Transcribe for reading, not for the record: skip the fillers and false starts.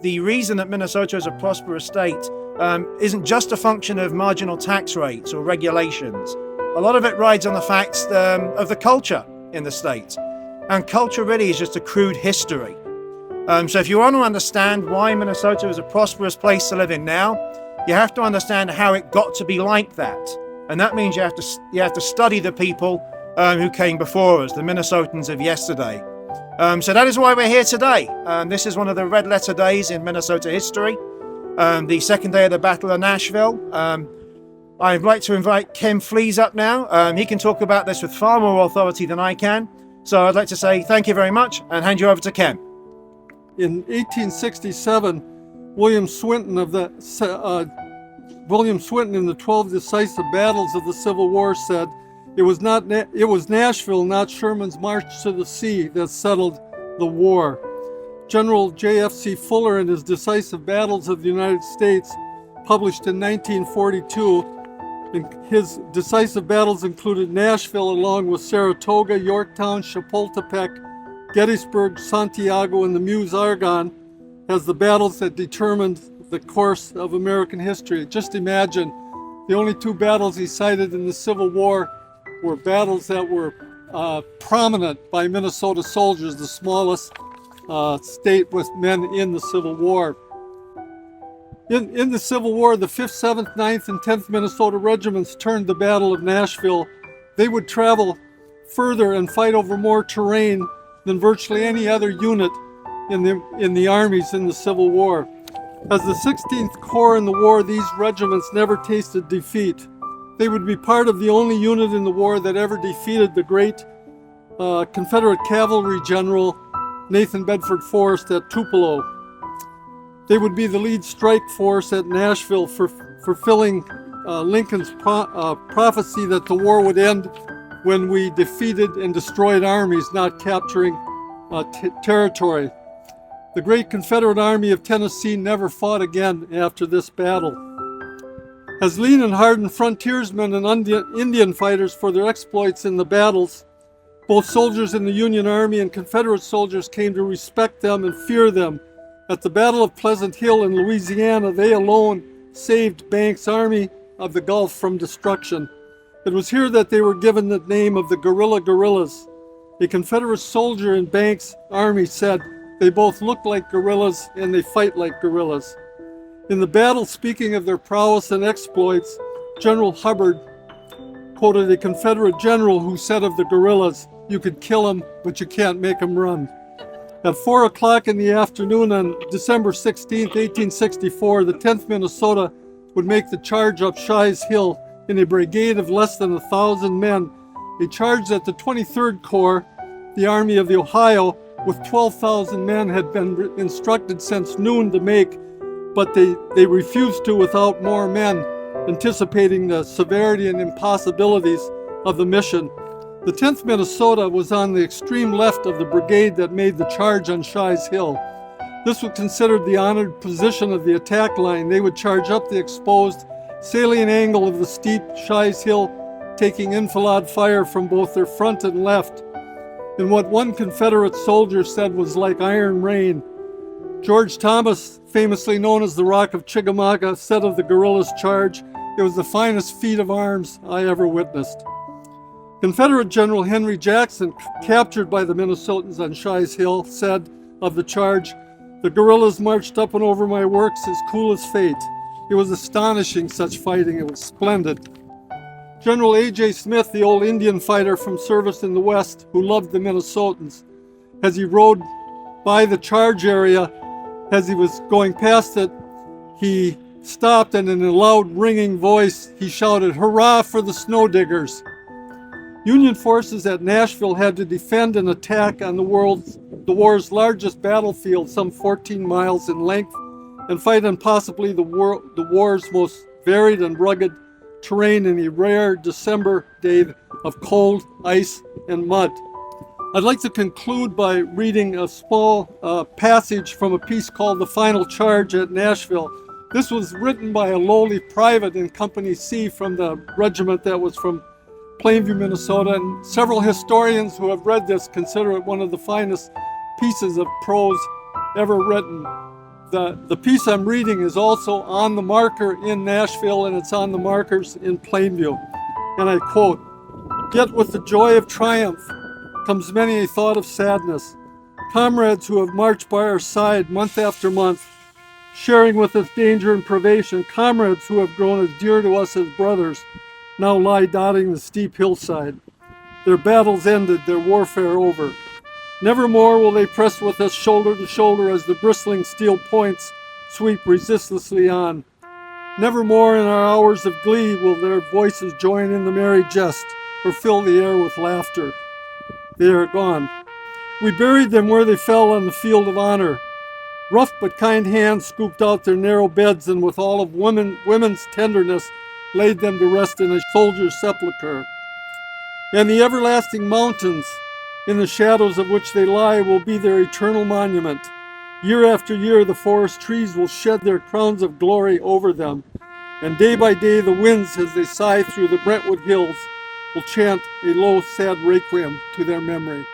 the reason that Minnesota is a prosperous state isn't just a function of marginal tax rates or regulations. A lot of it rides on the facts of the culture in the state. And culture really is just a crude history. So if you want to understand why Minnesota is a prosperous place to live in now, you have to understand how it got to be like that. And that means you have to study the people who came before us, the Minnesotans of yesterday. So that is why we're here today. This is one of the red letter days in Minnesota history, the second day of the Battle of Nashville. I'd like to invite Ken Fliés up now. He can talk about this with far more authority than I can. So I'd like to say thank you very much and hand you over to Ken. In 1867, William Swinton in the 12 decisive battles of the Civil War said, it was Nashville, not Sherman's march to the sea, that settled the war. General J.F.C. Fuller, in his Decisive Battles of the United States, published in 1942, his decisive battles included Nashville along with Saratoga, Yorktown, Chapultepec, Gettysburg, Santiago, and the Meuse-Argonne as the battles that determined the course of American history. Just imagine, the only two battles he cited in the Civil War were battles that were prominent by Minnesota soldiers, the smallest state with men in the Civil War. In the Civil War, the 5th, 7th, 9th, and 10th Minnesota Regiments turned the Battle of Nashville. They would travel further and fight over more terrain than virtually any other unit in the armies in the Civil War. As the 16th Corps in the war, these regiments never tasted defeat. They would be part of the only unit in the war that ever defeated the great Confederate cavalry general Nathan Bedford Forrest at Tupelo. They would be the lead strike force at Nashville, fulfilling Lincoln's prophecy that the war would end when we defeated and destroyed armies, not capturing territory. The great Confederate Army of Tennessee never fought again after this battle. As lean and hardened frontiersmen and Indian fighters for their exploits in the battles, both soldiers in the Union Army and Confederate soldiers came to respect them and fear them. At the Battle of Pleasant Hill in Louisiana, they alone saved Banks' Army of the Gulf from destruction. It was here that they were given the name of the guerrillas. A Confederate soldier in Banks' army said, "They both look like guerrillas and they fight like guerrillas." In the battle, speaking of their prowess and exploits, General Hubbard quoted a Confederate general who said of the guerrillas, "You could kill them, but you can't make them run." At 4 o'clock in the afternoon on December 16, 1864, the 10th Minnesota would make the charge up Shies Hill in a brigade of less than 1,000 men, a charge that the 23rd Corps, the Army of the Ohio, with 12,000 men had been instructed since noon to make, but they refused to without more men, anticipating the severity and impossibilities of the mission. The 10th Minnesota was on the extreme left of the brigade that made the charge on Shies Hill. This was considered the honored position of the attack line. They would charge up the exposed salient angle of the steep Shies Hill, taking enfilade fire from both their front and left, in what one Confederate soldier said was like iron rain. George Thomas, famously known as the Rock of Chickamauga, said of the guerrillas' charge, "It was the finest feat of arms I ever witnessed." Confederate General Henry Jackson, captured by the Minnesotans on Shies Hill, said of the charge, "The guerrillas marched up and over my works as cool as fate. It was astonishing, such fighting. It was splendid." General A.J. Smith, the old Indian fighter from service in the West, who loved the Minnesotans, as he rode by the charge area, as he was going past it, he stopped and in a loud, ringing voice, he shouted, "Hurrah for the snow diggers!" Union forces at Nashville had to defend and attack on the war's largest battlefield, some 14 miles in length, and fight on possibly the war's most varied and rugged terrain in a rare December day of cold, ice, and mud. I'd like to conclude by reading a small passage from a piece called "The Final Charge at Nashville." This was written by a lowly private in Company C from the regiment that was from Plainview, Minnesota, and several historians who have read this consider it one of the finest pieces of prose ever written. The piece I'm reading is also on the marker in Nashville, and it's on the markers in Plainview. And I quote, "Yet with the joy of triumph comes many a thought of sadness. Comrades who have marched by our side month after month, sharing with us danger and privation, comrades who have grown as dear to us as brothers, now lie dotting the steep hillside. Their battles ended, their warfare over. Nevermore will they press with us shoulder to shoulder as the bristling steel points sweep resistlessly on. Nevermore in our hours of glee will their voices join in the merry jest or fill the air with laughter. They are gone. We buried them where they fell on the field of honor. Rough but kind hands scooped out their narrow beds and with all of women's tenderness laid them to rest in a soldier's sepulchre. And the everlasting mountains, in the shadows of which they lie, will be their eternal monument. Year after year, the forest trees will shed their crowns of glory over them, and day by day, the winds, as they sigh through the Brentwood hills, will chant a low, sad requiem to their memory."